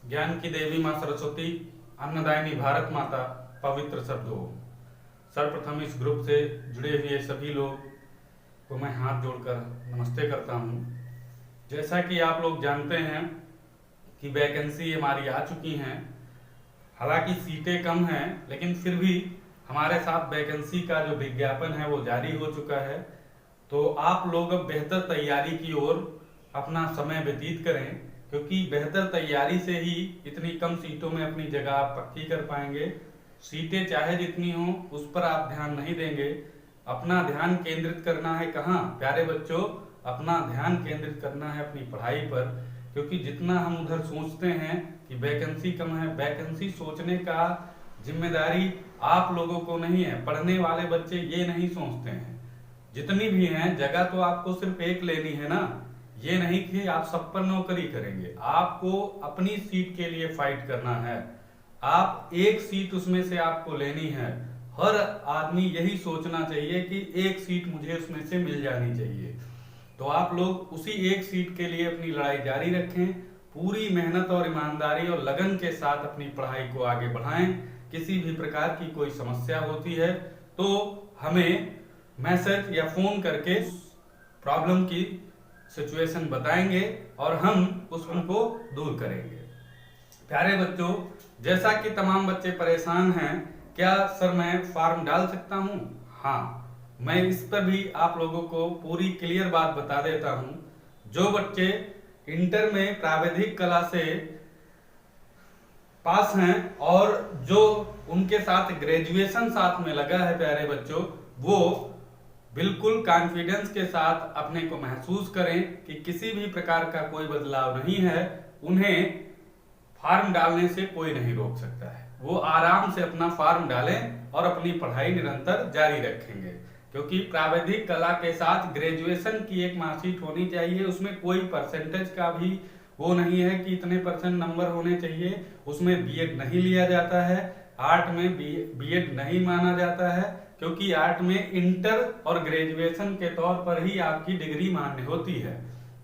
ज्ञान की देवी माँ सरस्वती, अन्नदायिनी भारत माता, पवित्र शब्द हो। सर्वप्रथम इस ग्रुप से जुड़े हुए सभी लोग को मैं हाथ जोड़कर नमस्ते करता हूँ। जैसा कि आप लोग जानते हैं कि वैकेंसी हमारी आ चुकी हैं, हालांकि सीटें कम हैं, लेकिन फिर भी हमारे साथ वैकेंसी का जो विज्ञापन है वो जारी हो चुका है। तो आप लोग अब बेहतर तैयारी की ओर अपना समय व्यतीत करें, क्योंकि बेहतर तैयारी से ही इतनी कम सीटों में अपनी जगह आप पक्की कर पाएंगे। सीटें चाहे जितनी हों उस पर आप ध्यान नहीं देंगे। अपना ध्यान केंद्रित करना है कहाँ प्यारे बच्चों? अपना ध्यान केंद्रित करना है अपनी पढ़ाई पर, क्योंकि जितना हम उधर सोचते हैं कि वैकेंसी कम है, वैकेंसी सोचने का जिम्मेदारी आप लोगों को नहीं है। पढ़ने वाले बच्चे ये नहीं सोचते हैं। जितनी भी हैं जगह तो आपको सिर्फ एक लेनी है ना। ये नहीं कि आप सब पर नौकरी करेंगे, आपको अपनी सीट के लिए फाइट करना है। आप एक सीट उसमें से आपको लेनी है। हर आदमी यही सोचना चाहिए कि एक सीट मुझे उसमें से मिल जानी चाहिए। तो आप लोग उसी एक सीट के लिए अपनी लड़ाई जारी रखें, पूरी मेहनत और ईमानदारी और लगन के साथ अपनी पढ़ाई को आगे बढ़ाएं। किसी भी प्रकार की कोई समस्या होती है तो हमें मैसेज या फोन करके प्रॉब्लम की सिचुएशन बताएंगे और हम उनको दूर करेंगे। प्यारे बच्चों, जैसा कि तमाम बच्चे परेशान हैं, क्या सर मैं फॉर्म डाल सकता हूं? हाँ, मैं इस पर भी आप लोगों को पूरी क्लियर बात बता देता हूं। जो बच्चे इंटर में प्राविधिक कला से पास हैं और जो उनके साथ ग्रेजुएशन साथ में लगा है प्यारे बच्चों, वो बिल्कुल कॉन्फिडेंस के साथ अपने को महसूस करें कि किसी भी प्रकार का कोई बदलाव नहीं है। उन्हें फॉर्म डालने से कोई नहीं रोक सकता है। वो आराम से अपना फॉर्म डालें और अपनी पढ़ाई निरंतर जारी रखेंगे, क्योंकि प्राविधिक कला के साथ ग्रेजुएशन की एक मार्कशीट होनी चाहिए। उसमें कोई परसेंटेज का भी वो नहीं है कि इतने परसेंट नंबर होने चाहिए। उसमें बीएड नहीं लिया जाता है, आर्ट में बीएड नहीं माना जाता है, क्योंकि आर्ट में इंटर और ग्रेजुएशन के तौर पर ही आपकी डिग्री मान्य होती है।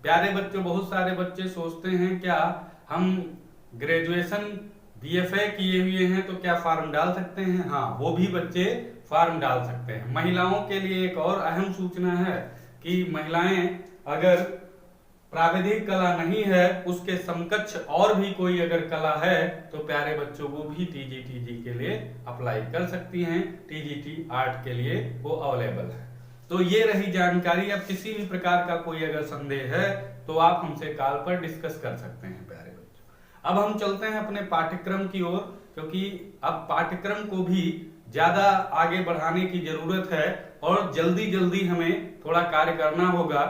प्यारे बच्चों, बहुत सारे बच्चे सोचते हैं क्या हम ग्रेजुएशन बीएफए किए हुए हैं तो क्या फॉर्म डाल सकते हैं? हाँ, वो भी बच्चे फॉर्म डाल सकते हैं। महिलाओं के लिए एक और अहम सूचना है कि महिलाएं अगर प्राविधिक कला नहीं है, उसके समकक्ष और भी कोई अगर कला है तो प्यारे बच्चों वो भी टीजीटी के लिए अप्लाई कर सकती हैं। टीजीटी आर्ट के लिए वो अवेलेबल है। तो ये रही जानकारी। अब किसी भी प्रकार का कोई अगर संदेह है तो आप हमसे कॉल पर डिस्कस कर सकते हैं प्यारे बच्चों। अब हम चलते हैं अपने पाठ्यक्रम की ओर, क्योंकि अब पाठ्यक्रम को भी ज्यादा आगे बढ़ाने की जरूरत है और जल्दी जल्दी हमें थोड़ा कार्य करना होगा।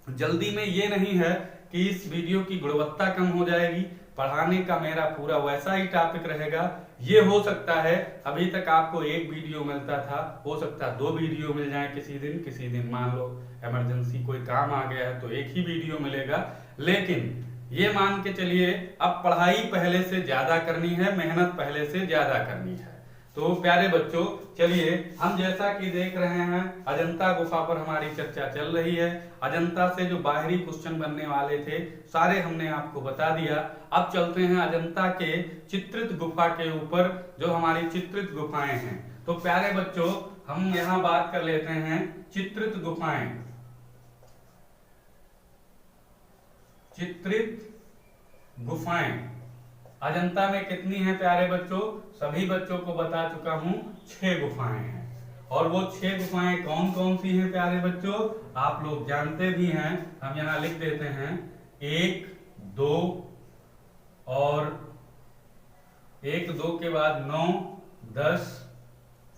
जल्दी में ये नहीं है कि इस वीडियो की गुणवत्ता कम हो जाएगी, पढ़ाने का मेरा पूरा वैसा ही टॉपिक रहेगा। ये हो सकता है अभी तक आपको एक वीडियो मिलता था, हो सकता है 2 वीडियो मिल जाए किसी दिन मान लो इमरजेंसी कोई काम आ गया है तो एक ही वीडियो मिलेगा। लेकिन ये मान के चलिए अब पढ़ाई पहले से ज्यादा करनी है, मेहनत पहले से ज्यादा करनी है। तो प्यारे बच्चों, चलिए हम जैसा कि देख रहे हैं अजंता गुफा पर हमारी चर्चा चल रही है। अजंता से जो बाहरी क्वेश्चन बनने वाले थे सारे हमने आपको बता दिया। अब चलते हैं अजंता के चित्रित गुफा के ऊपर, जो हमारी चित्रित गुफाएं हैं। तो प्यारे बच्चों, हम यहाँ बात कर लेते हैं चित्रित गुफाएं। चित्रित गुफाएं अजंता में कितनी हैं प्यारे बच्चों? सभी बच्चों को बता चुका हूं, 6 गुफाएं हैं। और वो 6 गुफाएं कौन कौन सी हैं प्यारे बच्चों? आप लोग जानते भी हैं, हम यहाँ लिख देते हैं 1, 2 और 1, 2 के बाद 9, 10,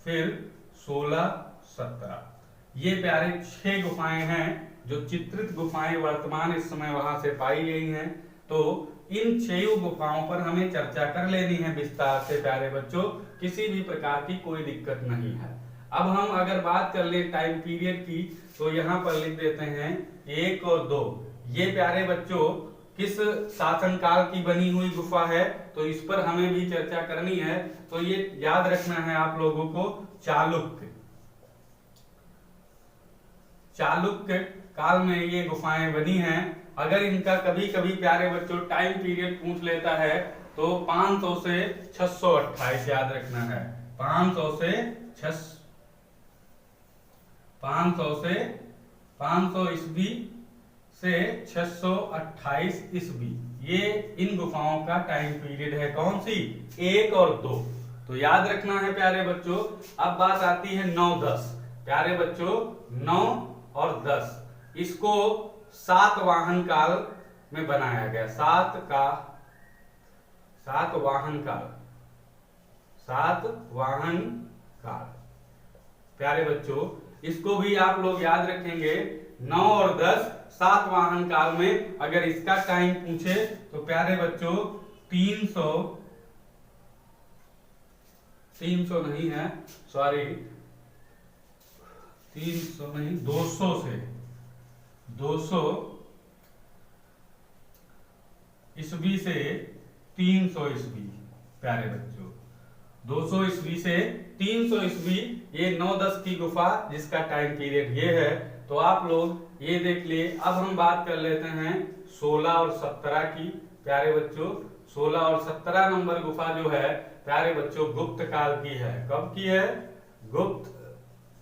फिर 16, 17। ये प्यारे 6 गुफाएं हैं जो चित्रित गुफाएं वर्तमान इस समय वहां से पाई गई हैं। तो इन 6 गुफाओं पर हमें चर्चा कर लेनी है विस्तार से प्यारे बच्चों, किसी भी प्रकार की कोई दिक्कत नहीं है। अब हम अगर बात कर ले टाइम पीरियड की तो यहाँ पर लिख देते हैं 1 और 2। ये प्यारे बच्चों किस शासनकाल की बनी हुई गुफा है तो इस पर हमें भी चर्चा करनी है। तो ये याद रखना है आप लोगों को, चालुक्य काल में ये गुफाएं बनी हैं। अगर इनका कभी कभी प्यारे बच्चों टाइम पीरियड पूछ लेता है तो 500 से 628 याद रखना है। 500 से 500 ईस्वी से 628 ईस्वी, ये इन गुफाओं का टाइम पीरियड है। कौन सी? 1 और 2। तो याद रखना है प्यारे बच्चों। अब बात आती है 9 10। प्यारे बच्चों 9 और 10 इसको सातवाहन काल में बनाया गया। सातवाहन काल। प्यारे बच्चों इसको भी आप लोग याद रखेंगे। 9 और 10 सातवाहन काल में अगर इसका टाइम पूछे तो प्यारे बच्चों 300 नहीं है, सॉरी 300 नहीं, 200 ईस्वी से 300 ईस्वी। प्यारे बच्चों 200 ईस्वी से 300 ईस्वी, ये 9-10 की गुफा जिसका टाइम पीरियड ये है। तो आप लोग ये देख लिए। अब हम बात कर लेते हैं 16 और 17 की। प्यारे बच्चों 16 और 17 नंबर गुफा जो है प्यारे बच्चों गुप्त काल की है। कब की है? गुप्त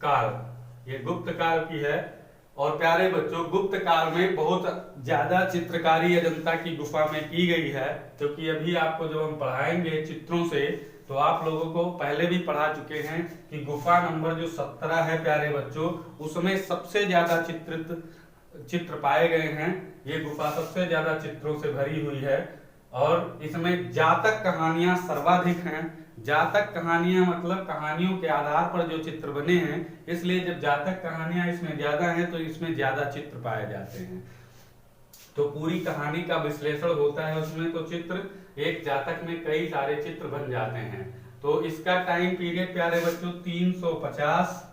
काल। ये गुप्त काल की है। और प्यारे बच्चों गुप्त काल में बहुत ज्यादा चित्रकारी अजंता की गुफा में की गई है, क्योंकि अभी आपको जब हम पढ़ाएंगे चित्रों से तो आप लोगों को पहले भी पढ़ा चुके हैं कि गुफा नंबर जो 17 है प्यारे बच्चों, उसमें सबसे ज्यादा चित्र पाए गए हैं। ये गुफा सबसे ज्यादा चित्रों से भरी हुई है और इसमें जातक कहानियां सर्वाधिक हैं। जातक कहानियां मतलब कहानियों के आधार पर जो चित्र बने हैं, इसलिए जब जातक कहानियां इसमें ज्यादा हैं तो इसमें ज्यादा चित्र पाए जाते हैं। तो पूरी कहानी का विश्लेषण होता है उसमें, तो चित्र एक जातक में कई सारे चित्र बन जाते हैं। तो इसका टाइम पीरियड प्यारे बच्चों 350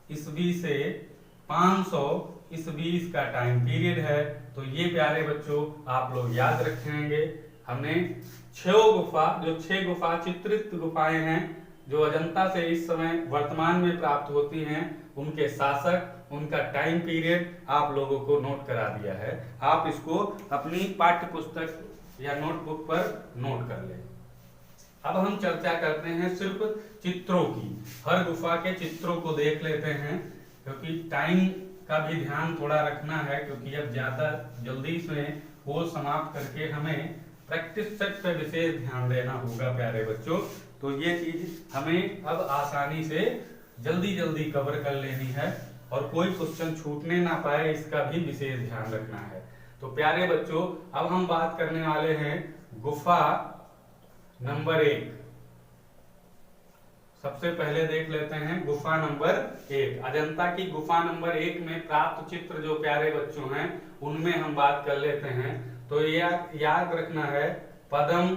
ईस्वी से 500 ईस्वी इसका टाइम पीरियड है। तो ये प्यारे बच्चों आप लोग याद रखेंगे। हमने 6 गुफा चित्रित गुफाएं हैं जो अजंता से इस समय वर्तमान में प्राप्त होती हैं, उनके शासक, उनका टाइम पीरियड आप लोगों को नोट करा दिया है। आप इसको अपनी पाठ्य पुस्तक या नोटबुक पर नोट कर लें। अब हम चर्चा करते हैं सिर्फ चित्रों की। हर गुफा के चित्रों को देख लेते हैं, क्योंकि टाइम का भी ध्यान थोड़ा रखना है, क्योंकि अब ज्यादा जल्दी से वो समाप्त करके हमें प्रैक्टिस सेट पे विशेष ध्यान देना होगा प्यारे बच्चों। तो ये चीज हमें अब आसानी से जल्दी कवर कर लेनी है और कोई क्वेश्चन छूटने ना पाए, इसका भी विशेष ध्यान रखना है। तो प्यारे बच्चों अब हम बात करने वाले हैं गुफा नंबर 1। सबसे पहले देख लेते हैं गुफा नंबर 1। अजंता की गुफा नंबर 1 में प्राप्त चित्र जो प्यारे बच्चों हैं उनमें हम बात कर लेते हैं। तो याद रखना है पदम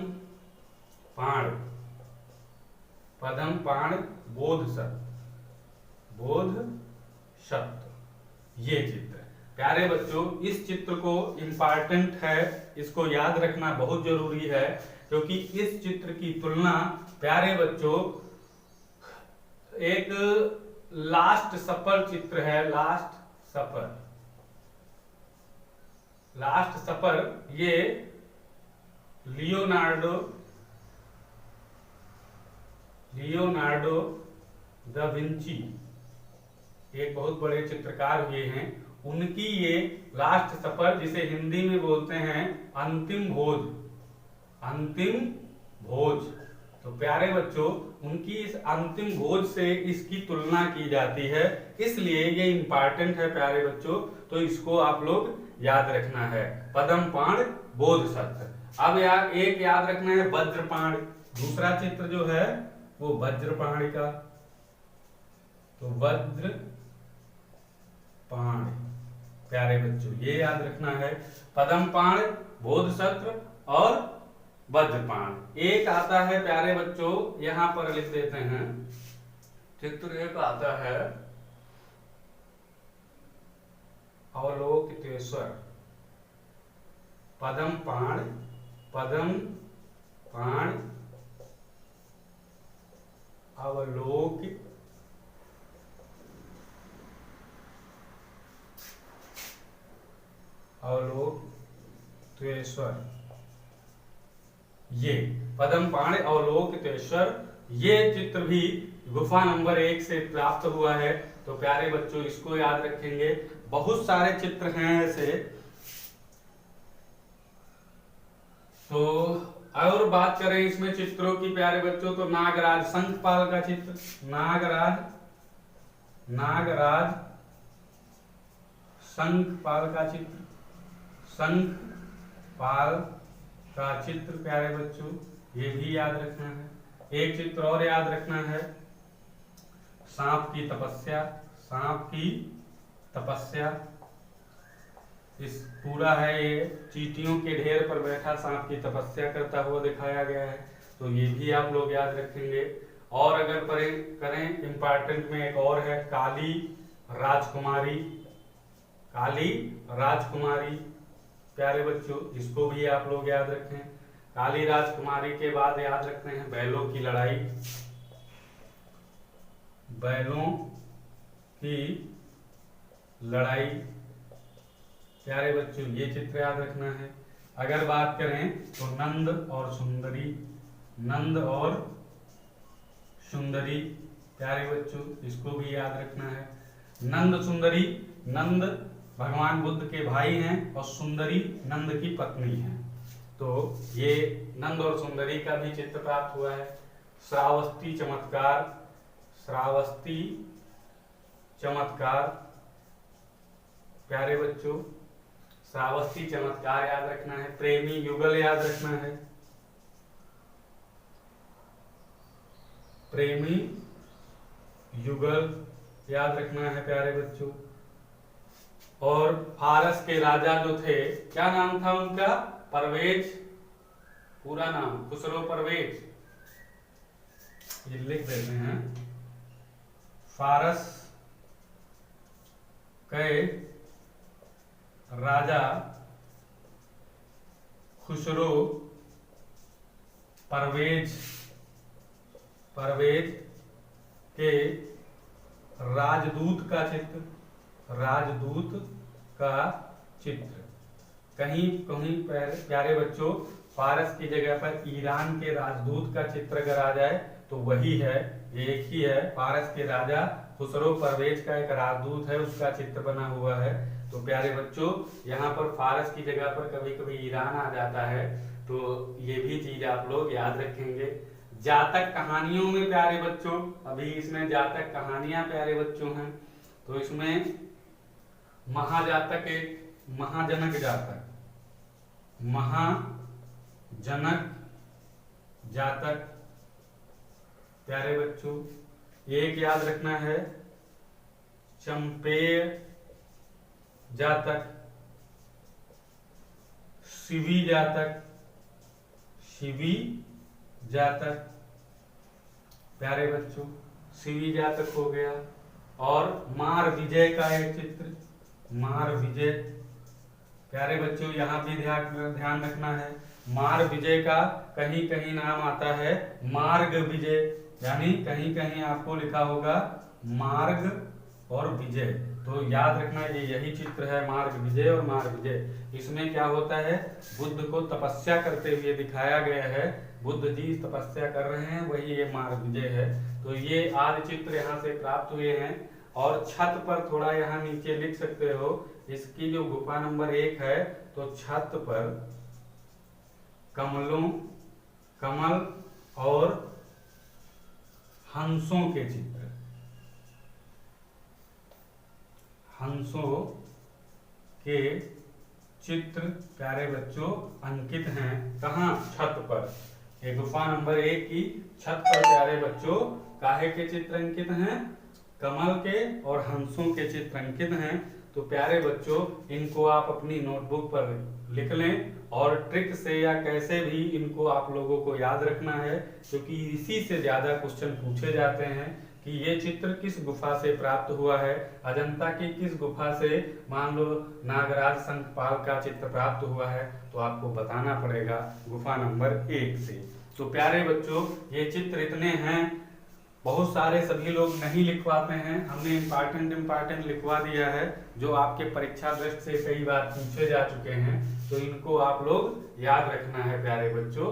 पाण बोध सत्य, ये चित्र। प्यारे बच्चों इस चित्र को इम्पॉर्टेंट है, इसको याद रखना बहुत जरूरी है, क्योंकि इस चित्र की तुलना प्यारे बच्चों एक लास्ट सपर चित्र है। लास्ट सपर ये लियोनार्डो दा विंची एक बहुत बड़े चित्रकार हुए हैं, उनकी ये लास्ट सपर, जिसे हिंदी में बोलते हैं अंतिम भोज। तो प्यारे बच्चों उनकी इस अंतिम भोज से इसकी तुलना की जाती है, इसलिए ये इंपॉर्टेंट है प्यारे बच्चों। तो इसको आप लोग याद रखना है, पदम पाण बोध सत्य। अब एक याद रखना है वज्रपाण। दूसरा चित्र जो है वो वज्रपाण का, तो वज्रपाण प्यारे बच्चों ये याद रखना है, पदमपाण, बोधसत्र और वज्रपाण। एक आता है प्यारे बच्चों, यहां पर लिख देते हैं, चित्र एक आता है अवलोकितेश्वर। पदमपाण अवलोकितेश्वर, ये पद्मपाण अवलोकितेश्वर, ये चित्र भी गुफा नंबर 1 से प्राप्त हुआ है। तो प्यारे बच्चों इसको याद रखेंगे। बहुत सारे चित्र हैं ऐसे। तो और बात करें इसमें चित्रों की प्यारे बच्चों, तो नागराज शंखपाल का चित्र, नागराज शंखपाल का चित्र, शंखपाल का चित्र प्यारे बच्चों ये भी याद रखना है। एक चित्र और याद रखना है, सांप की तपस्या, सांप की तपस्या। इस पूरा है ये चींटियों के ढेर पर बैठा सांप की तपस्या करता हुआ दिखाया गया है। तो ये भी आप लोग याद रखेंगे। और अगर करें इंपॉर्टेंट में एक और है काली राजकुमारी, काली राजकुमारी प्यारे बच्चों इसको भी आप लोग याद रखें। काली राजकुमारी के बाद याद रखते हैं बैलों की लड़ाई, बैलों की लड़ाई प्यारे बच्चों ये चित्र याद रखना है। अगर बात करें तो नंद और सुंदरी, नंद और सुंदरी प्यारे बच्चों इसको भी याद रखना है। नंद सुंदरी, नंद भगवान बुद्ध के भाई हैं और सुंदरी नंद की पत्नी है। तो ये नंद और सुंदरी का भी चित्र प्राप्त हुआ है। श्रावस्ती चमत्कार, श्रावस्ती चमत्कार प्यारे बच्चों श्रावस्ती चमत्कार याद रखना है। प्रेमी युगल याद रखना है, प्रेमी युगल याद रखना है प्यारे बच्चों। और फारस के राजा जो थे, क्या नाम था उनका? परवेज, पूरा नाम खुसरो परवेज, ये लिख देते हैं। फारस के राजा खुसरो परवेज, परवेज के राजदूत का चित्र, राजदूत का चित्र। कहीं कहीं प्यारे बच्चों फारस की जगह पर ईरान के राजदूत का चित्र अगर आ जाए तो वही है, एक ही है। फारस के राजा खुसरो परवेज का एक राजदूत है, उसका चित्र बना हुआ है। तो प्यारे बच्चों यहाँ पर फारस की जगह पर कभी कभी ईरान आ जाता है, तो ये भी चीज आप लोग याद रखेंगे। जातक कहानियों में प्यारे बच्चों, अभी इसमें जातक कहानियां प्यारे बच्चों हैं, तो इसमें महाजातक एक, महाजनक जातक, महाजनक जातक प्यारे बच्चों एक याद रखना है। चंपेय जातक, शिवी जातक, शिवी जातक प्यारे बच्चों शिवी जातक हो गया। और मार विजय का एक चित्र, मार विजय प्यारे बच्चों यहाँ भी ध्यान रखना है। मार विजय का कहीं कहीं नाम आता है मार्ग विजय, यानी कहीं कहीं आपको लिखा होगा मार्ग और विजय। तो याद रखना ये यही चित्र है, मार्ग विजय और मार्ग विजय। इसमें क्या होता है, बुद्ध को तपस्या करते हुए दिखाया गया है, बुद्ध जी तपस्या कर रहे हैं, वही ये मार्ग विजय है। तो ये आदि चित्र यहाँ से प्राप्त हुए हैं। और छत पर थोड़ा यहाँ नीचे लिख सकते हो, इसकी जो गुफा नंबर 1 है, तो छत पर कमलों, कमल और हंसों के चित्र, हंसों के चित्र प्यारे बच्चों अंकित हैं। कहाँ? छत पर। ये गुफा नंबर 1 की छत पर प्यारे बच्चों काहे के चित्र अंकित हैं? कमल के और हंसों के चित्र अंकित हैं। तो प्यारे बच्चों इनको आप अपनी नोटबुक पर लिख लें और ट्रिक से या कैसे भी इनको आप लोगों को याद रखना है, क्योंकि इसी से ज्यादा क्वेश्चन पूछे जाते हैं कि ये चित्र किस गुफा से प्राप्त हुआ है, अजंता की किस गुफा से मान लो नागराज शंखपाल का चित्र प्राप्त हुआ है, तो आपको बताना पड़ेगा गुफा नंबर 1 से। तो प्यारे बच्चों ये चित्र इतने हैं, बहुत सारे सभी लोग नहीं लिखवाते हैं, हमने इम्पॉर्टेंट लिखवा दिया है जो आपके परीक्षा दृष्टि से कई बार पूछे जा चुके हैं। तो इनको आप लोग याद रखना है प्यारे बच्चों।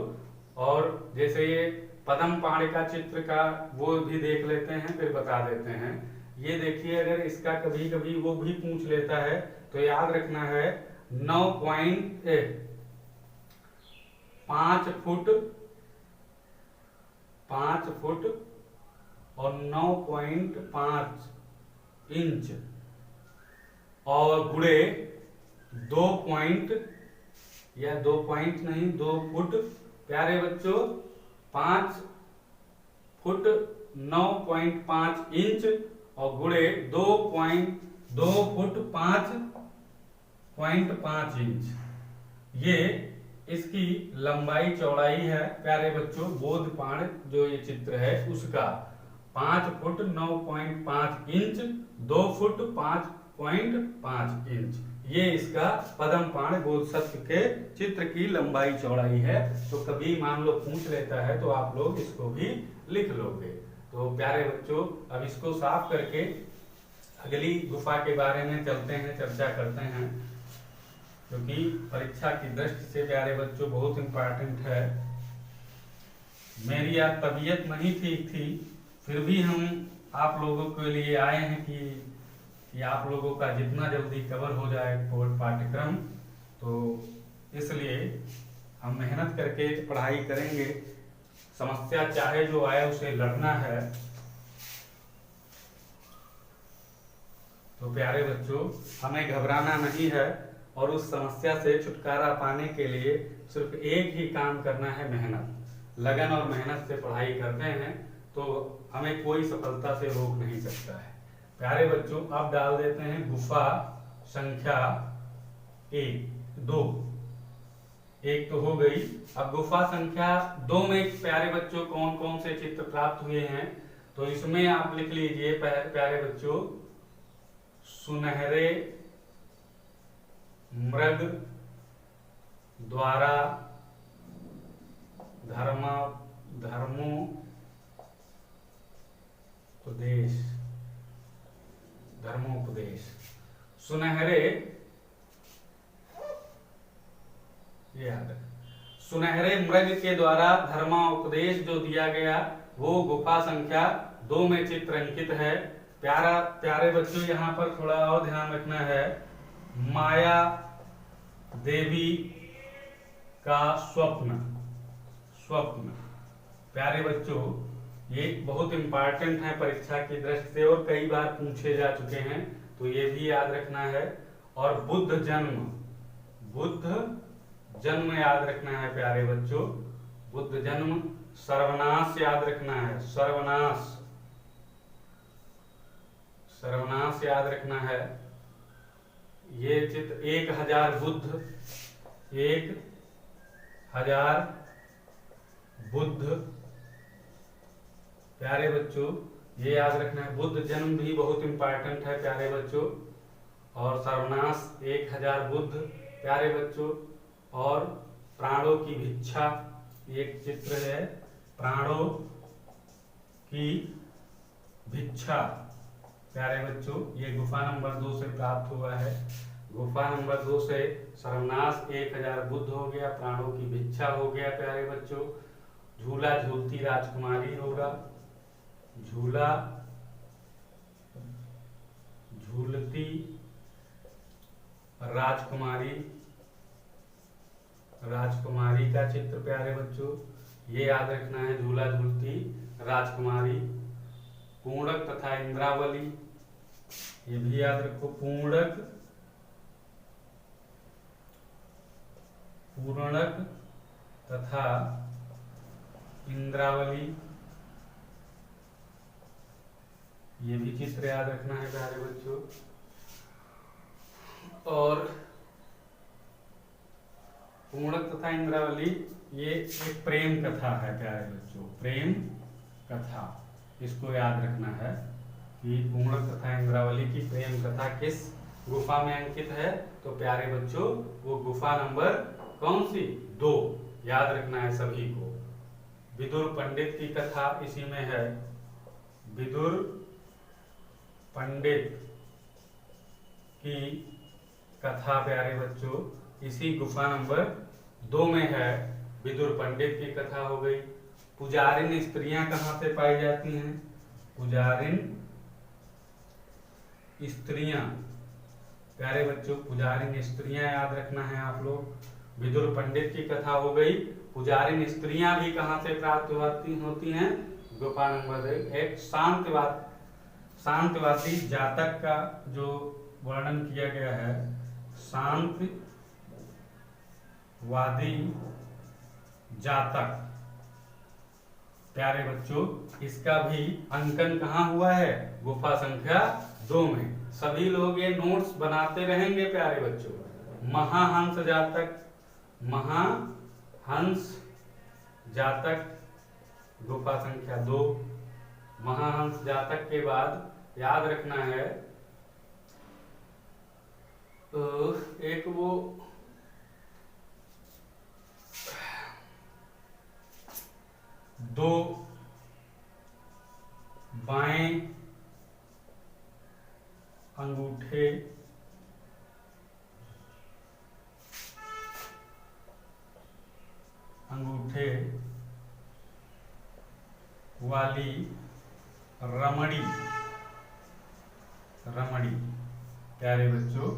और जैसे ये पद्म पाण का चित्र का वो भी देख लेते हैं, फिर बता देते हैं। ये देखिए, अगर इसका कभी कभी वो भी पूछ लेता है तो याद रखना है 5 फुट और 9.5 इंच और गुणे 2 पॉइंट या 2 पॉइंट नहीं 2 फुट। प्यारे बच्चों 5 फुट 9.5 इंच और गुणे 2 फुट 5.5 इंच, ये इसकी लंबाई चौड़ाई है प्यारे बच्चों। बोधपाण जो ये चित्र है उसका 5 फुट 9.5 इंच, 2 फुट 5.5 इंच, ये इसका पद्मपाण बोधिसत्व के चित्र की लंबाई चौड़ाई है। तो कभी मान लो पूछ लेता है तो आप लोग इसको भी लिख लोगे। तो प्यारे बच्चों अब इसको साफ करके अगली गुफा के बारे में चलते हैं, चर्चा करते हैं, क्योंकि परीक्षा की दृष्टि से प्यारे बच्चों बहुत इंपॉर्टेंट है। मेरी आज तबीयत नहीं ठीक थी, फिर भी हम आप लोगों के लिए आए हैं कि आप लोगों का जितना जल्दी कवर हो जाए पाठ्यक्रम, तो इसलिए हम मेहनत करके पढ़ाई करेंगे। समस्या चाहे जो आए उसे लड़ना है। तो प्यारे बच्चों हमें घबराना नहीं है और उस समस्या से छुटकारा पाने के लिए सिर्फ एक ही काम करना है, मेहनत। लगन और मेहनत से पढ़ाई करते हैं तो हमें कोई सफलता से रोक नहीं सकता है। प्यारे बच्चों अब डाल देते हैं गुफा संख्या 2। एक तो हो गई। अब गुफा संख्या 2 में प्यारे बच्चों कौन कौन से चित्र प्राप्त हुए हैं, तो इसमें आप लिख लीजिए प्यारे बच्चों, सुनहरे मृग द्वारा धर्मोपदेश। सुनहरे, ये याद है, सुनहरे मृग के द्वारा धर्मोपदेश जो दिया गया वो गुफा संख्या 2 में चित्र अंकित है। प्यारे बच्चों यहाँ पर थोड़ा और ध्यान रखना है, माया देवी का स्वप्न। प्यारे बच्चों ये बहुत इंपॉर्टेंट है परीक्षा की दृष्टि से और कई बार पूछे जा चुके हैं, तो ये भी याद रखना है। और बुद्ध जन्म याद रखना है प्यारे बच्चों, बुद्ध जन्म। सर्वनाश याद रखना है, सर्वनाश याद रखना है। ये चित्र 1000 बुद्ध, प्यारे बच्चों ये याद रखना है। बुद्ध जन्म भी बहुत इंपॉर्टेंट है प्यारे बच्चों। और सर्वनाश 1000 बुद्ध प्यारे बच्चों। और प्राणों की भिक्षा एक चित्र है, प्राणों की भिक्षा प्यारे बच्चों, ये गुफा नंबर 2 से प्राप्त हुआ है। गुफा नंबर 2 से सर्वनाश 1000 बुद्ध हो गया, प्राणों की भिक्षा हो गया प्यारे बच्चों। झूला झूलती राजकुमारी होगा, झूला झूलती राजकुमारी का चित्र प्यारे बच्चों, ये याद रखना है, झूला झूलती राजकुमारी। पूर्णक तथा इंद्रावली, ये भी याद रखो, पूर्णक तथा इंद्रावली, ये भी चित्र याद रखना है प्यारे बच्चों। और पूर्णक तथा इंद्रावली ये एक प्रेम कथा है प्यारे बच्चों, प्रेम कथा, इसको याद रखना है कि पूर्णक तथा इंद्रावली की प्रेम कथा किस गुफा में अंकित है। तो प्यारे बच्चों वो गुफा नंबर कौन सी, 2 याद रखना है सभी को। विदुर पंडित की कथा इसी में है, विदुर पंडित की कथा प्यारे बच्चों इसी गुफा नंबर 2 में है। विदुर पंडित की कथा हो गई। पुजारिन स्त्रियां कहाँ से पाई जाती हैं? पुजारिन स्त्रियां, प्यारे बच्चों पुजारिन स्त्रियां याद रखना है आप लोग। विदुर पंडित की कथा हो गई। पुजारिन स्त्रियां भी कहाँ से प्राप्त होती हैं? गुफा नंबर एक शांतवादी जातक का जो वर्णन किया गया है, शांतवादी जातक, प्यारे बच्चों इसका भी अंकन कहाँ हुआ है? गुफा संख्या 2 में। सभी लोग ये नोट्स बनाते रहेंगे प्यारे बच्चों। महाहंस जातक गुफा संख्या 2। महाहंस जातक के बाद याद रखना है एक वो दो बाएं अंगूठे वाली रमणी, प्यारे बच्चों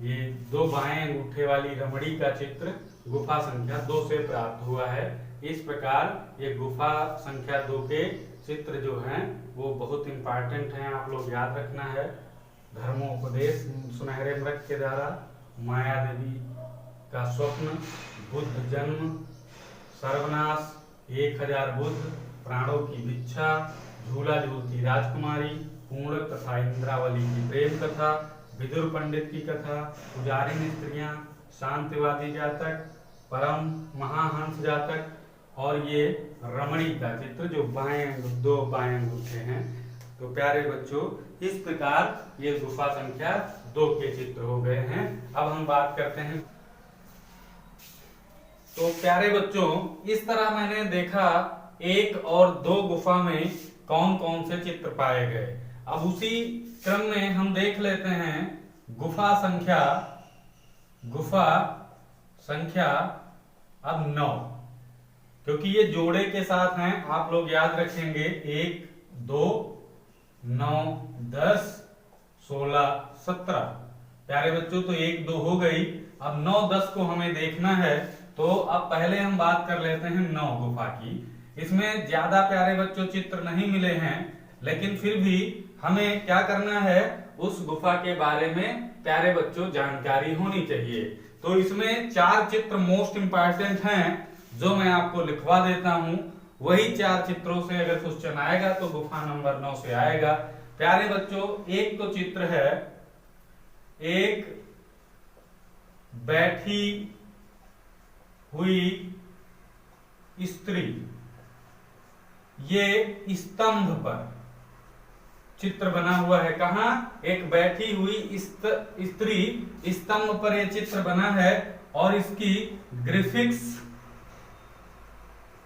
ये दो बाएं अंगूठे वाली रमणी का चित्र गुफा संख्या 2 से प्राप्त हुआ है। इस प्रकार ये गुफा संख्या 2 के चित्र जो हैं वो बहुत इंपॉर्टेंट हैं, आप लोग याद रखना है। धर्मोपदेश, सुनहरे मृग के द्वारा, माया देवी का स्वप्न, बुद्ध जन्म, सर्वनाश, 1000 बुद्ध, प्राणों की भिक्षा, झूला झूलती राजकुमारी, पूर्ण तथा इंद्रावली की प्रेम कथा, विदुर पंडित की कथा, पुजारिन स्त्रियां, शांतिवादी जातक, परम महाहंस जातक और ये रमणी का चित्र जो दो बाएं अंगूठे हैं। तो प्यारे बच्चों इस प्रकार ये गुफा संख्या 2 के चित्र हो गए हैं। अब हम बात करते हैं। तो प्यारे बच्चों इस तरह मैंने देखा 1 और 2 गुफा में कौन कौन से चित्र पाए गए। अब उसी क्रम में हम देख लेते हैं गुफा संख्या अब 9, क्योंकि ये जोड़े के साथ हैं, आप लोग याद रखेंगे 1 2 9 10 16 17। प्यारे बच्चों तो 1 2 हो गई। अब 9 10 को हमें देखना है, तो अब पहले हम बात कर लेते हैं 9 गुफा की। इसमें ज्यादा प्यारे बच्चों चित्र नहीं मिले हैं, लेकिन फिर भी हमें क्या करना है, उस गुफा के बारे में प्यारे बच्चों जानकारी होनी चाहिए। तो इसमें 4 चित्र मोस्ट इंपॉर्टेंट हैं जो मैं आपको लिखवा देता हूं। वही 4 चित्रों से अगर क्वेश्चन आएगा तो गुफा नंबर 9 से आएगा। प्यारे बच्चों एक तो चित्र है एक बैठी हुई स्त्री, ये स्तंभ पर चित्र बना हुआ है। कहा? एक बैठी हुई स्त्री स्तंभ पर यह चित्र बना है और इसकी ग्रिफिक्स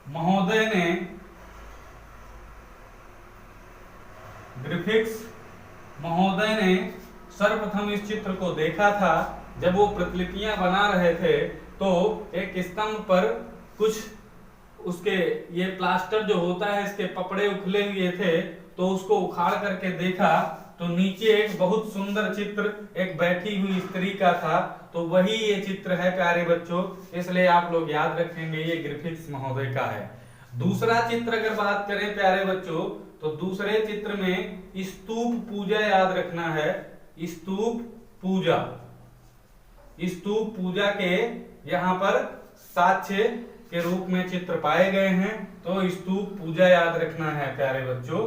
महोदय ने सर्वप्रथम इस चित्र को देखा था। जब वो प्रतिलिपियां बना रहे थे तो एक स्तंभ पर कुछ उसके ये प्लास्टर जो होता है इसके पपड़े उखले हुए थे, तो उसको उखाड़ करके देखा तो नीचे एक बहुत सुंदर चित्र एक बैठी हुई स्त्री का था। तो वही ये चित्र है प्यारे बच्चों, इसलिए आप लोग याद रखेंगे ये ग्रिफिथ्स महोदय का है। दूसरा चित्र अगर बात करें प्यारे बच्चों, तो दूसरे चित्र में स्तूप पूजा याद रखना है। स्तूप पूजा के यहाँ पर साक्ष्य के रूप में चित्र पाए गए हैं। तो स्तूप पूजा याद रखना है प्यारे बच्चों,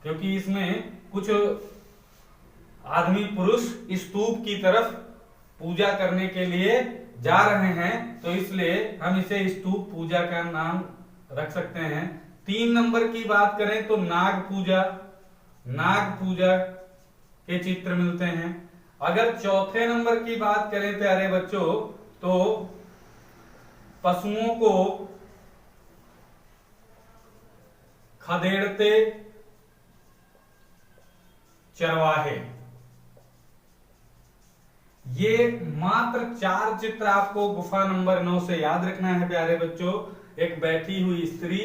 क्योंकि इसमें कुछ आदमी पुरुष स्तूप की तरफ पूजा करने के लिए जा रहे हैं, तो इसलिए हम इसे स्तूप पूजा का नाम रख सकते हैं। 3 नंबर की बात करें तो नाग पूजा के चित्र मिलते हैं। अगर चौथे नंबर की बात करें प्यारे बच्चों, तो पशुओं को खदेड़ते चरवाहे, ये मात्र 4 चित्र आपको गुफा नंबर 9 से याद रखना है प्यारे बच्चों। एक बैठी हुई स्त्री,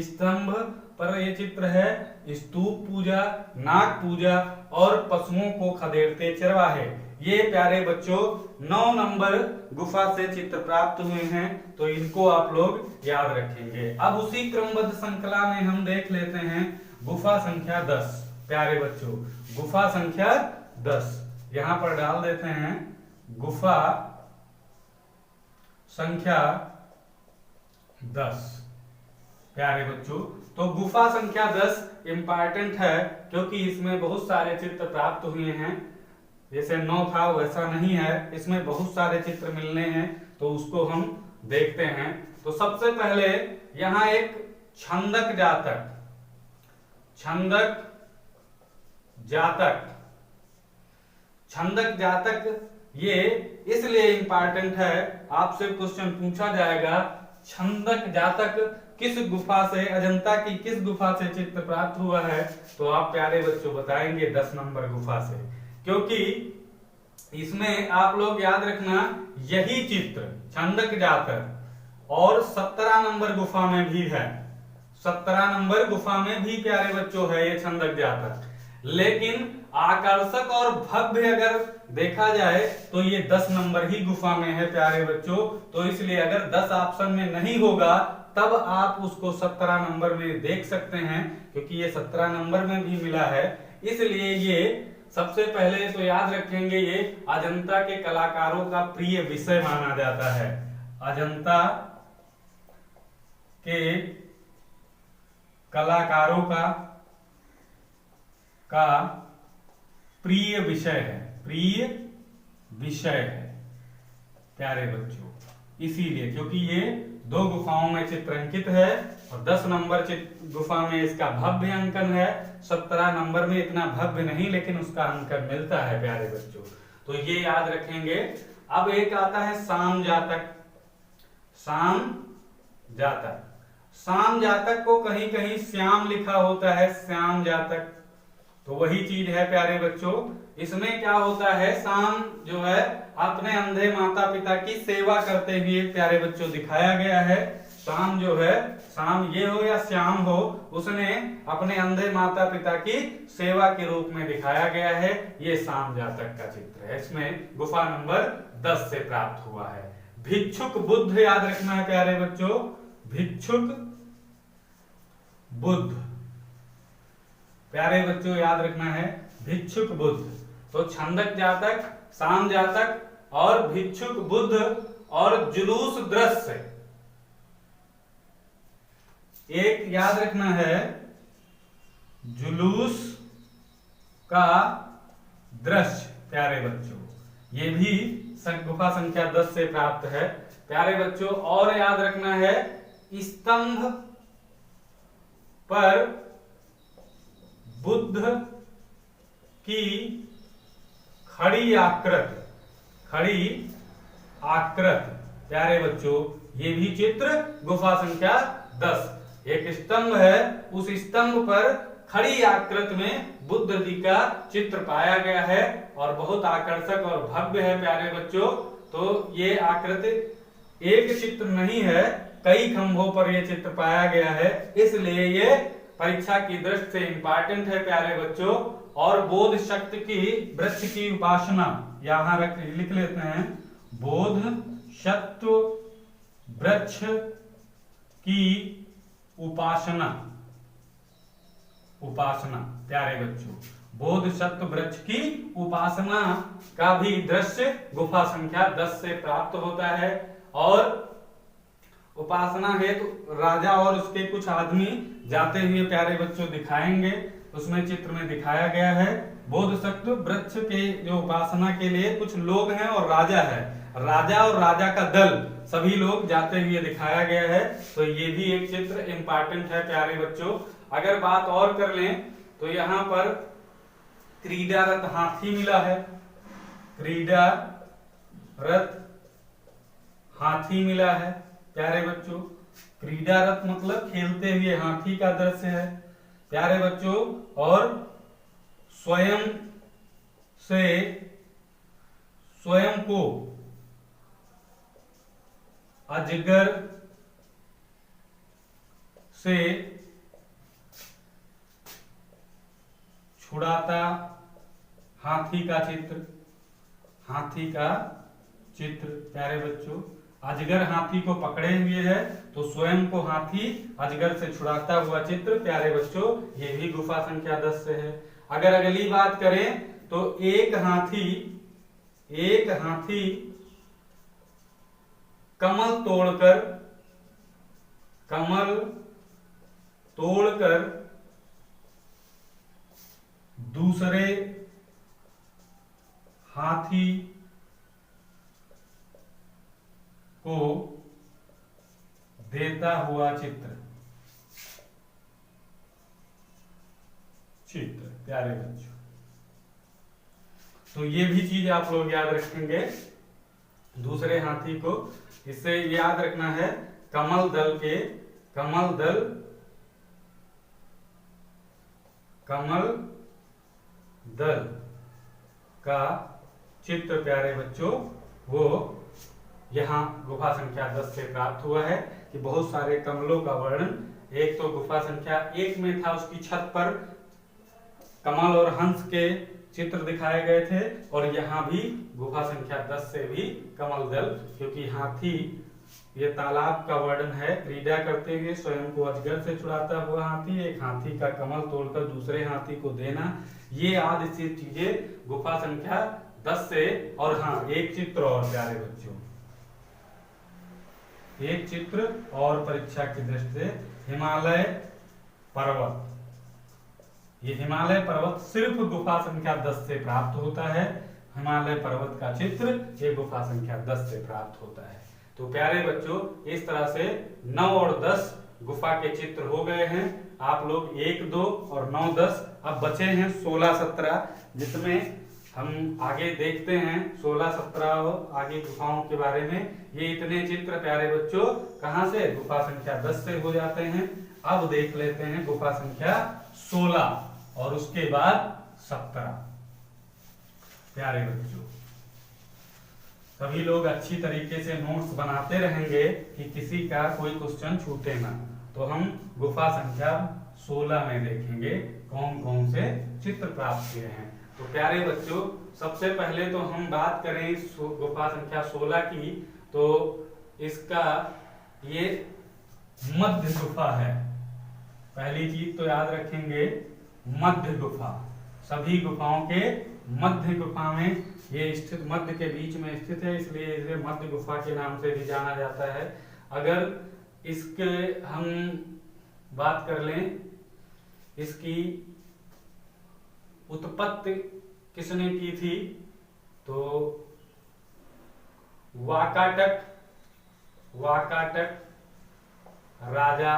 स्तंभ पर ये चित्र है, स्तूप पूजा, नाग पूजा और पशुओं को खदेड़ते चरवाहे। ये प्यारे बच्चों 9 नंबर गुफा से चित्र प्राप्त हुए हैं, तो इनको आप लोग याद रखेंगे। अब उसी क्रमबद्ध श्रृंखला में हम देख लेते हैं गुफा संख्या 10। प्यारे बच्चों गुफा संख्या 10 यहां पर डाल देते हैं, गुफा संख्या 10। प्यारे बच्चों तो गुफा संख्या 10 इंपॉर्टेंट है, क्योंकि इसमें बहुत सारे चित्र प्राप्त हुए हैं। जैसे 9 था वैसा नहीं है, इसमें बहुत सारे चित्र मिलने हैं, तो उसको हम देखते हैं। तो सबसे पहले यहां एक छंदक जातक, छंदक जातक, छंदक जातक ये इसलिए इंपॉर्टेंट है, आपसे क्वेश्चन पूछा जाएगा छंदक जातक किस गुफा से, अजंता की किस गुफा से चित्र प्राप्त हुआ है, तो आप प्यारे बच्चों बताएंगे 10 नंबर गुफा से। क्योंकि इसमें आप लोग याद रखना यही चित्र छंदक जातक और 17 नंबर गुफा में भी है, 17 नंबर गुफा में भी प्यारे बच्चों है ये छंदक जातक। लेकिन आकर्षक और भव्य अगर देखा जाए तो ये 10 नंबर ही गुफा में है प्यारे बच्चों। तो इसलिए अगर 10 ऑप्शन में नहीं होगा तब आप उसको 17 नंबर में देख सकते हैं, क्योंकि ये 17 नंबर में भी मिला है। इसलिए ये सबसे पहले तो याद रखेंगे, ये अजंता के कलाकारों का प्रिय विषय माना जाता है। अजंता के कलाकारों का प्रिय विषय है, प्रिय विषय है प्यारे बच्चों। इसीलिए क्योंकि ये 2 गुफाओं में चित्रांकित है और 10 नंबर गुफा में इसका भव्य अंकन है, 17 नंबर में इतना भव्य नहीं लेकिन उसका अंकन मिलता है प्यारे बच्चों। तो ये याद रखेंगे। अब एक आता है शाम जातक, शाम जातक। शाम जातक को कहीं कहीं श्याम लिखा होता है, श्याम जातक, तो वही चीज है प्यारे बच्चों। इसमें क्या होता है, शाम जो है अपने अंधे माता पिता की सेवा करते हुए प्यारे बच्चों दिखाया गया है। शाम जो है, शाम ये हो या श्याम हो, उसने अपने अंधे माता पिता की सेवा के रूप में दिखाया गया है। ये शाम जातक का चित्र है, इसमें गुफा नंबर 10 से प्राप्त हुआ है। भिक्षुक बुद्ध याद रखना है प्यारे बच्चों, भिक्षुक बुद्ध प्यारे बच्चों याद रखना है, भिक्षुक बुद्ध। तो छंदक जातक, शाम जातक और भिक्षुक बुद्ध और जुलूस दृश्य, एक याद रखना है जुलूस का दृश्य प्यारे बच्चों, ये भी गुफा संख्या 10 से प्राप्त है प्यारे बच्चों। और याद रखना है स्तंभ पर बुद्ध की खड़ी आकृति, खड़ी आकृति प्यारे बच्चों, ये भी चित्र गुफा संख्या 10। एक स्तंभ है, उस स्तंभ पर खड़ी आकृति में बुद्ध जी का चित्र पाया गया है और बहुत आकर्षक और भव्य है प्यारे बच्चों। तो ये आकृति एक चित्र नहीं है, कई खंभों पर यह चित्र पाया गया है, इसलिए ये परीक्षा की दृष्टि से इंपॉर्टेंट है प्यारे बच्चों। और बोध शक्ति की वृक्ष की उपासना यहां लिख लेते हैं, बोध शक्ति वृक्ष की उपासना, उपासना प्यारे बच्चों, बोध शक्ति वृक्ष की उपासना का भी दृश्य गुफा संख्या 10 से प्राप्त होता है। और उपासना है तो राजा और उसके कुछ आदमी जाते हुए प्यारे बच्चों दिखाएंगे, उसमें चित्र में दिखाया गया है। बोध शक्ति वृक्ष के जो उपासना के लिए कुछ लोग हैं और राजा है, राजा और राजा का दल सभी लोग जाते हुए दिखाया गया है। तो ये भी एक चित्र इंपॉर्टेंट है प्यारे बच्चों। अगर बात और कर लें तो यहाँ पर क्रीडारत हाथी मिला है, क्रीडारत हाथी मिला है प्यारे बच्चों। क्रीडारत मतलब खेलते हुए हाथी का दृश्य है प्यारे बच्चों। और स्वयं को अजगर से छुड़ाता हाथी का चित्र। हाथी का चित्र प्यारे बच्चों, अजगर हाथी को पकड़े हुए है तो स्वयं को हाथी अजगर से छुड़ाता हुआ चित्र प्यारे बच्चों, ये भी गुफा संख्या 10 से है। अगर अगली बात करें तो एक हाथी कमल तोड़कर दूसरे हाथी को देता हुआ चित्र प्यारे बच्चों। तो ये भी चीज आप लोग याद रखेंगे, दूसरे हाथी को, इससे याद रखना है कमल दल का चित्र प्यारे बच्चों, वो यहाँ गुफा संख्या 10 से प्राप्त हुआ है कि बहुत सारे कमलों का वर्णन एक तो गुफा संख्या 1 में था, उसकी छत पर कमल और हंस के चित्र दिखाए गए थे, और यहाँ भी गुफा संख्या 10 से भी कमल दल, क्योंकि हाथी ये तालाब का वर्णन है, क्रीड़ा करते हुए स्वयं को अजगर से छुड़ाता हुआ हाथी, एक हाथी का कमल तोड़कर दूसरे हाथी को देना, ये आदि चीजें गुफा संख्या 10 से। और हाँ, एक चित्र और प्यारे बच्चों, एक चित्र और परीक्षा की दृष्टि से हिमालय पर्वत, ये हिमालय पर्वत सिर्फ गुफा संख्या 10 से प्राप्त होता है। हिमालय पर्वत का चित्र ये गुफा संख्या 10 से प्राप्त होता है। तो प्यारे बच्चों, इस तरह से 9 और 10 गुफा के चित्र हो गए हैं। आप लोग 1, 2 और 9, 10 अब बचे हैं 16, 17, जिसमें हम आगे देखते हैं 16, 17 आगे गुफाओं के बारे में। ये इतने चित्र प्यारे बच्चों कहां से, गुफा संख्या 10 से हो जाते हैं। अब देख लेते हैं गुफा संख्या 16 और उसके बाद 17। प्यारे बच्चों, सभी लोग अच्छी तरीके से नोट्स बनाते रहेंगे कि किसी का कोई क्वेश्चन छूटे ना। तो हम गुफा संख्या 16 में देखेंगे कौन कौन से चित्र प्राप्त किए हैं। तो प्यारे बच्चों, सबसे पहले तो हम बात करें इस गुफा संख्या 16 की, तो इसका ये मध्य गुफा है। पहली चीज तो याद रखेंगे मध्य गुफा, सभी गुफाओं के मध्य गुफा में ये स्थित, मध्य के बीच में स्थित है, इसलिए इसे मध्य गुफा के नाम से भी जाना जाता है। अगर इसके हम बात कर लें, इसकी उत्पत्ति किसने की थी, तो वाकाटक राजा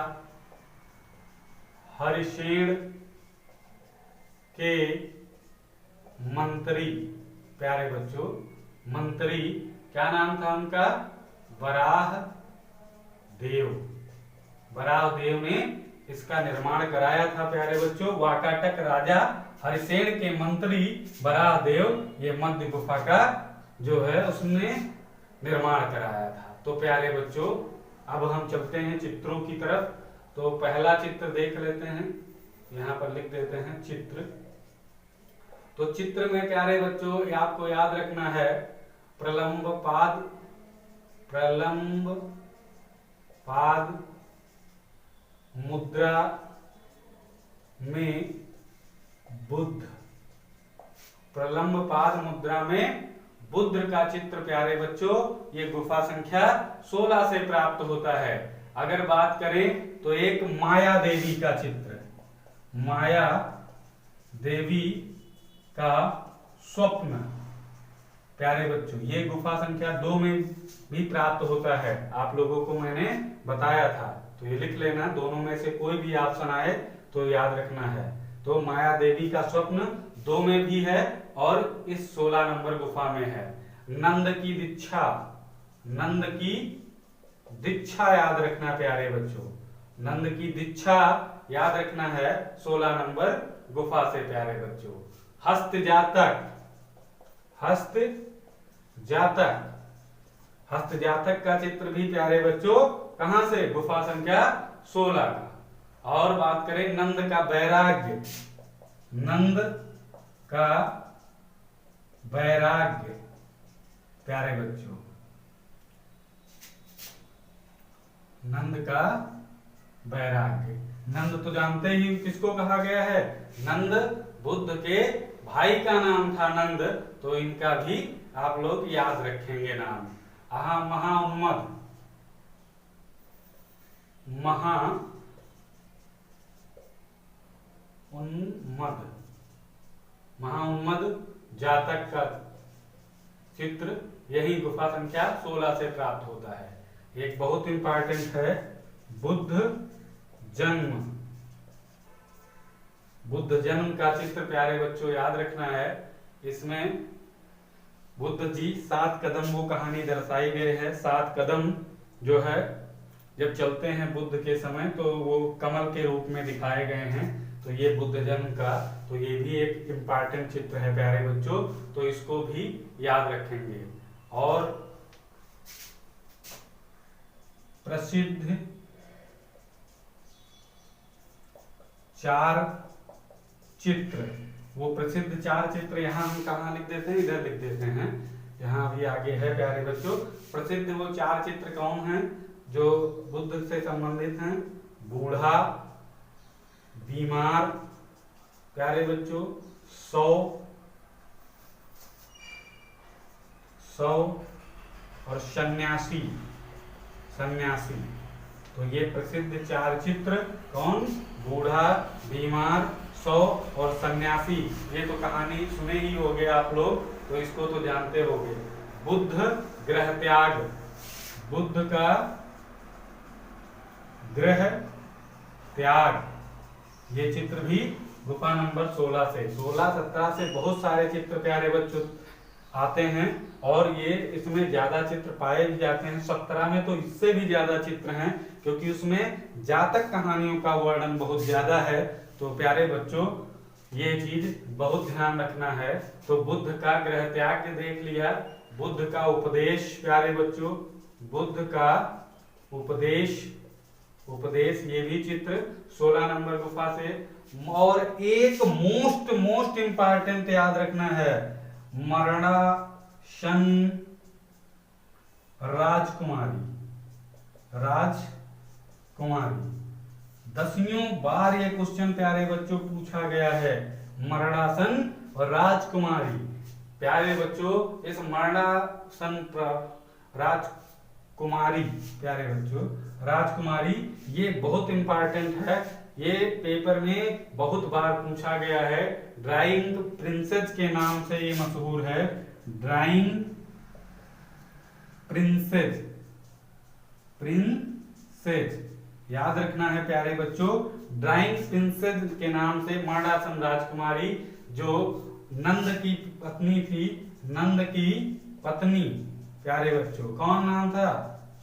हरिशेन के मंत्री, प्यारे बच्चों मंत्री, क्या नाम था उनका, वराह देव ने इसका निर्माण कराया था प्यारे बच्चों। वाकाटक राजा हरिसेन के मंत्री वराह देव ये मध्य गुफा का जो है उसने निर्माण कराया था। तो प्यारे बच्चों, अब हम चलते हैं चित्रों की तरफ। तो पहला चित्र देख लेते हैं, यहाँ पर लिख देते हैं चित्र। तो चित्र में प्यारे बच्चों आपको याद रखना है प्रलंब पाद मुद्रा में बुद्ध, प्रलंब पाद मुद्रा में बुद्ध का चित्र प्यारे बच्चों ये गुफा संख्या 16 से प्राप्त होता है। अगर बात करें तो एक माया देवी का चित्र, माया देवी का स्वप्न प्यारे बच्चों ये गुफा संख्या 2 में भी प्राप्त होता है। आप लोगों को मैंने बताया था, तो ये लिख लेना, दोनों में से कोई भी ऑप्शन आए तो याद रखना है। तो माया देवी का स्वप्न 2 में भी है और इस 16 नंबर गुफा में है। नंद की दीक्षा याद रखना प्यारे बच्चों, नंद की दीक्षा याद रखना है 16 नंबर गुफा से प्यारे बच्चों। हस्त जातक, हस्त जातक का चित्र भी प्यारे बच्चों कहां से, गुफा संख्या 16 का। और बात करें नंद का वैराग्य, नंद का वैराग्य प्यारे बच्चों, नंद का वैराग्य। नंद तो जानते ही किसको कहा गया है, नंद बुद्ध के भाई का नाम था नंद, तो इनका भी आप लोग याद रखेंगे नाम। महाउन्मद, महाउन्मद जातक का चित्र यही गुफा संख्या 16 से प्राप्त होता है। एक बहुत इंपॉर्टेंट है बुद्ध जन्म, बुद्ध जन्म का चित्र प्यारे बच्चों याद रखना है। इसमें बुद्ध जी 7 कदम वो कहानी दर्शाई गई है। 7 कदम जो है जब चलते हैं बुद्ध के समय तो वो कमल के रूप में दिखाए गए हैं। तो ये बुद्ध जन्म का, तो ये भी एक इम्पॉर्टेंट चित्र है प्यारे बच्चों, तो इसको भी याद रखेंगे। और प्रसिद्ध 4 चित्र, वो प्रसिद्ध 4 चित्र यहाँ हम कहाँ लिख देते हैं, इधर लिख देते हैं, यहाँ भी आगे है प्यारे बच्चों। प्रसिद्ध वो 4 चित्र कौन हैं जो बुद्ध से संबंधित हैं, बूढ़ा, बीमार प्यारे बच्चों, 100 और सन्यासी। तो ये प्रसिद्ध 4 चित्र कौन, बूढ़ा, बीमार, 100 और सन्यासी। ये तो कहानी सुने ही होंगे आप लोग, तो इसको तो जानते होंगे। बुद्ध गृह त्याग, बुद्ध का गृह त्याग, ये चित्र भी गुफा नंबर 16 से, 16-17 से बहुत सारे चित्र प्यारे बच्चों आते हैं और ये इसमें ज्यादा चित्र पाए भी जाते हैं। 17 में तो इससे भी ज्यादा चित्र हैं क्योंकि उसमें जातक कहानियों का वर्णन बहुत ज्यादा है। तो प्यारे बच्चों ये चीज बहुत ध्यान रखना है। तो बुद्ध का गृह त्याग देख लिया, बुद्ध का उपदेश प्यारे बच्चों, बुद्ध का उपदेश ये भी चित्र 16 नंबर गुफा से। और एक मोस्ट इंपॉर्टेंट याद रखना है, मरणासन राजकुमारी, 10वीं बार ये क्वेश्चन प्यारे बच्चों पूछा गया है, मरणासन और राजकुमारी। प्यारे बच्चों इस मरणासन राजकुमारी, प्यारे बच्चों राजकुमारी ये बहुत इंपॉर्टेंट है, ये पेपर में बहुत बार पूछा गया है। ड्राइंग प्रिंसेस के नाम से ये मशहूर है, ड्राइंग प्रिंसेस याद रखना है प्यारे बच्चों। ड्राइंग प्रिंसेस के नाम से मरणासन राजकुमारी जो नंद की पत्नी थी, नंद की पत्नी प्यारे बच्चों कौन नाम था,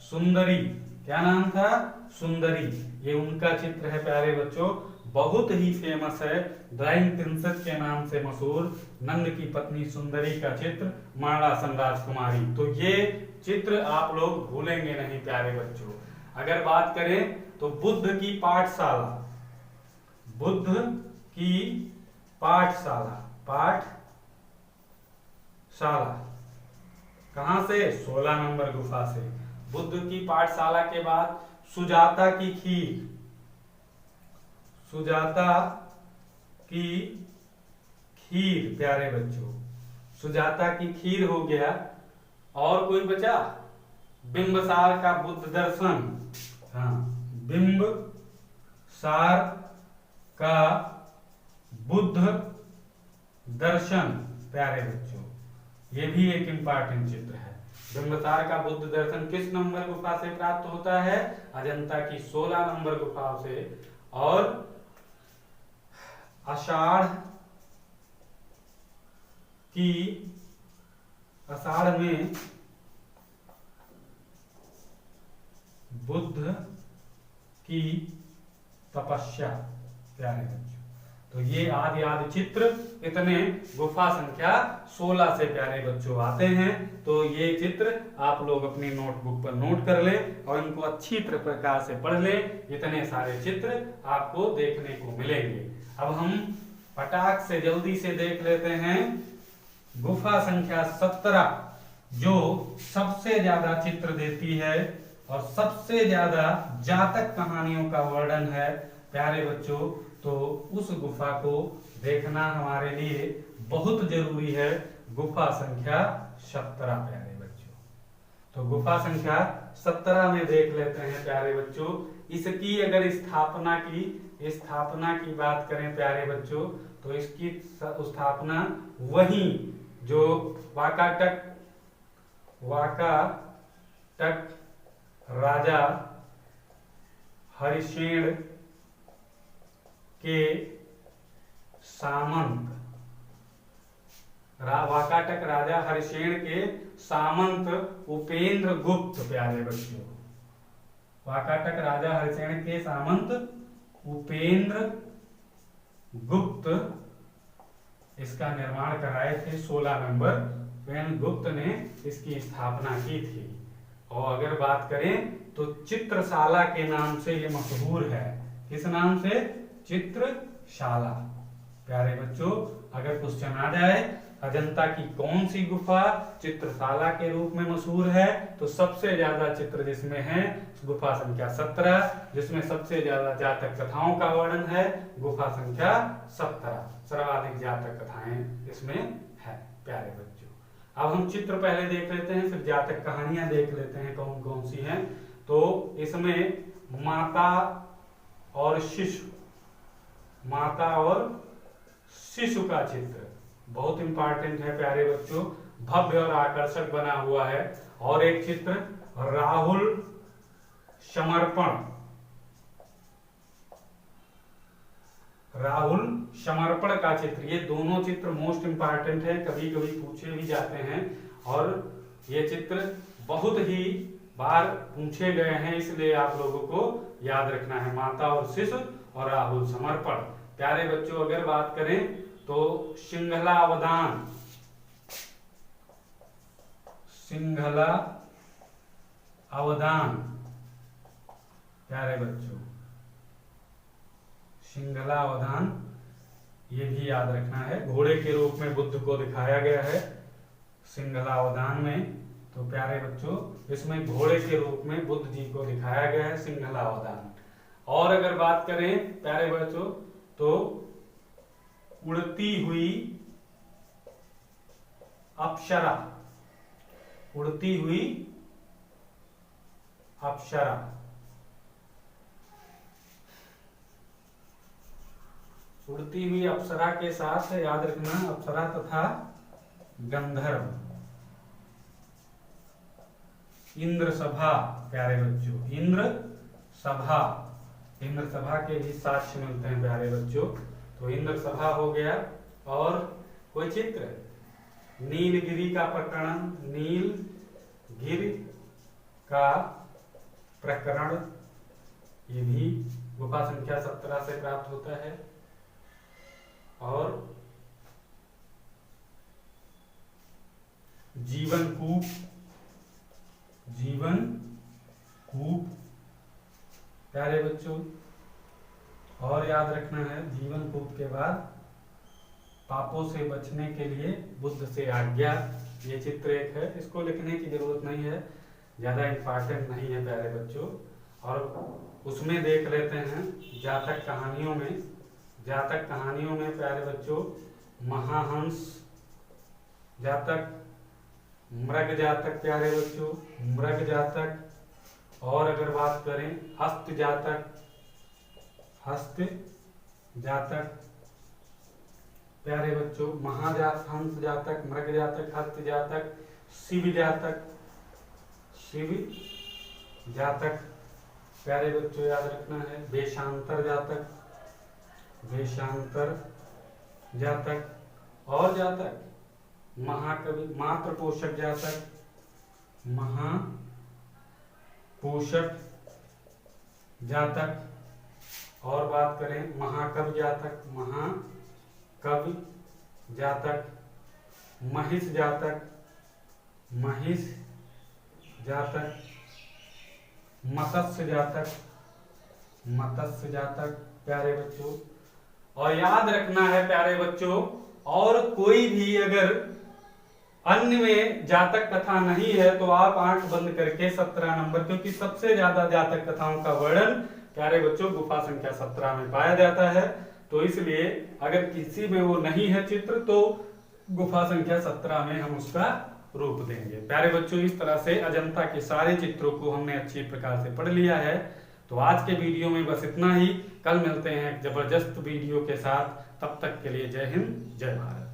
सुंदरी। क्या नाम था, सुंदरी। ये उनका चित्र है प्यारे बच्चों, बहुत ही फेमस है, ड्राइंग प्रिंसेस के नाम से मशहूर नंद की पत्नी सुंदरी का चित्र, मरणासन राजकुमारी। तो ये चित्र आप लोग भूलेंगे नहीं प्यारे बच्चों। अगर बात करें तो बुद्ध की पाठशाला, बुद्ध की पाठशाला कहां से, 16 नंबर गुफा से। बुद्ध की पाठशाला के बाद सुजाता की खीर, सुजाता की खीर प्यारे बच्चों, सुजाता की खीर हो गया। और कोई बचा, बिंबसार का बुद्ध दर्शन, हाँ बिंबसार का बुद्ध दर्शन प्यारे बच्चों, ये भी एक इंपॉर्टेंट चित्र है। बिंबसार का बुद्ध दर्शन किस नंबर गुफा से प्राप्त होता है, अजंता की 16 नंबर गुफा से। और आषाढ़ में बुद्ध की तपस्या प्यारे बच्चों, तो ये आदि आदि चित्र इतने गुफा संख्या 16 से प्यारे बच्चों आते हैं। तो ये चित्र आप लोग अपनी नोटबुक पर नोट कर ले और इनको अच्छी प्रकार से पढ़ ले। इतने सारे चित्र आपको देखने को मिलेंगे। अब हम फटाक से जल्दी से देख लेते हैं गुफा संख्या 17 जो सबसे ज्यादा चित्र देती है और सबसे ज्यादा जातक कहानियों का वर्णन है प्यारे बच्चों। तो उस गुफा को देखना हमारे लिए बहुत जरूरी है। गुफा संख्या 17 प्यारे बच्चों। तो गुफा संख्या 17 में देख लेते हैं प्यारे बच्चों। इसकी अगर स्थापना की बात करें प्यारे बच्चों तो इसकी स्थापना वही जो वाकाटक राजा हरिशेन के सामंत वाकाटक राजा हरिशेन के सामंत उपेंद्र गुप्त प्यारे बच्चों। वाकाटक राजा हरिशेन के सामंत उपेंद्र गुप्त इसका निर्माण कराए थे। 16 नवंबर उपेंद्र गुप्त ने इसकी स्थापना की थी। और अगर बात करें तो चित्रशाला के नाम से ये मशहूर है। किस नाम से? चित्रशाला प्यारे बच्चों। अगर क्वेश्चन आ जाए अजंता की कौन सी गुफा चित्रशाला के रूप में मशहूर है तो सबसे ज्यादा चित्र जिसमें है गुफा संख्या 17, जिसमें सबसे ज्यादा जातक कथाओं का वर्णन है गुफा संख्या 17। सर्वाधिक जातक कथाएं इसमें है प्यारे बच्चों। अब हम चित्र पहले देख लेते हैं फिर जातक कहानियां देख लेते हैं कौन कौन सी हैं। तो इसमें माता और शिशु का चित्र बहुत इंपॉर्टेंट है प्यारे बच्चों। भव्य और आकर्षक बना हुआ है। और एक चित्र राहुल समर्पण का चित्र। ये दोनों चित्र मोस्ट इंपॉर्टेंट है, कभी कभी पूछे भी जाते हैं और ये चित्र बहुत ही बार पूछे गए हैं, इसलिए आप लोगों को याद रखना है। माता और शिशु और राहुल समर्पण। प्यारे बच्चों अगर बात करें तो सिंघला अवदान प्यारे बच्चों, सिंघला अवदान ये भी याद रखना है। घोड़े के रूप में बुद्ध को दिखाया गया है सिंघला अवदान में। तो प्यारे बच्चों इसमें घोड़े के रूप में बुद्ध जी को दिखाया गया है सिंघला अवदान। और अगर बात करें प्यारे बच्चों तो उड़ती हुई अप्सरा के साथ याद रखना अप्सरा तथा गंधर्व। इंद्र सभा प्यारे बच्चों, इंद्र सभा के भी साक्ष्य मिलते हैं प्यारे बच्चों। तो इंद्र सभा हो गया। और कोई चित्र नीलगिरी का प्रकरण, नीलगिरी का प्रकरण ये भी गुफा संख्या 17 से प्राप्त होता है। और जीवन कूप प्यारे बच्चों। और याद रखना है जीवन कूप के बाद पापों से बचने के लिए बुद्ध से आज्ञा। ये चित्र एक है, इसको लिखने की जरूरत नहीं है, ज्यादा इंपॉर्टेंट नहीं है प्यारे बच्चों। और उसमें देख लेते हैं जातक कहानियों में प्यारे बच्चों महाहंस जातक, मृग जातक प्यारे बच्चों, मृग जातक। और अगर बात करें हस्त जातक प्यारे बच्चों, हंस जातक, मृग जातक, हस्त जातक, शिव जातक प्यारे बच्चों याद रखना है। वेशांतर जातक और जातक महाकवि मातृपोषक जातक और बात करें महाकवि जातक, महाकवि जातक, महिष जातक, महिष जातक, मत्स्य जातक, मत्स्य जातक प्यारे बच्चों। और याद रखना है प्यारे बच्चों, और कोई भी अगर अन्य में जातक कथा नहीं है तो आप आंख बंद करके 17 नंबर, क्योंकि सबसे ज्यादा जातक कथाओं का वर्णन प्यारे बच्चों गुफा संख्या 17 में पाया जाता है, तो इसलिए अगर किसी में वो नहीं है चित्र तो गुफा संख्या 17 में हम उसका रूप देंगे। प्यारे बच्चों, इस तरह से अजंता के सारे चित्रों को हमने अच्छी प्रकार से पढ़ लिया है। तो आज के वीडियो में बस इतना ही। कल मिलते हैं एक जबरदस्त वीडियो के साथ। तब तक के लिए जय हिंद, जय भारत।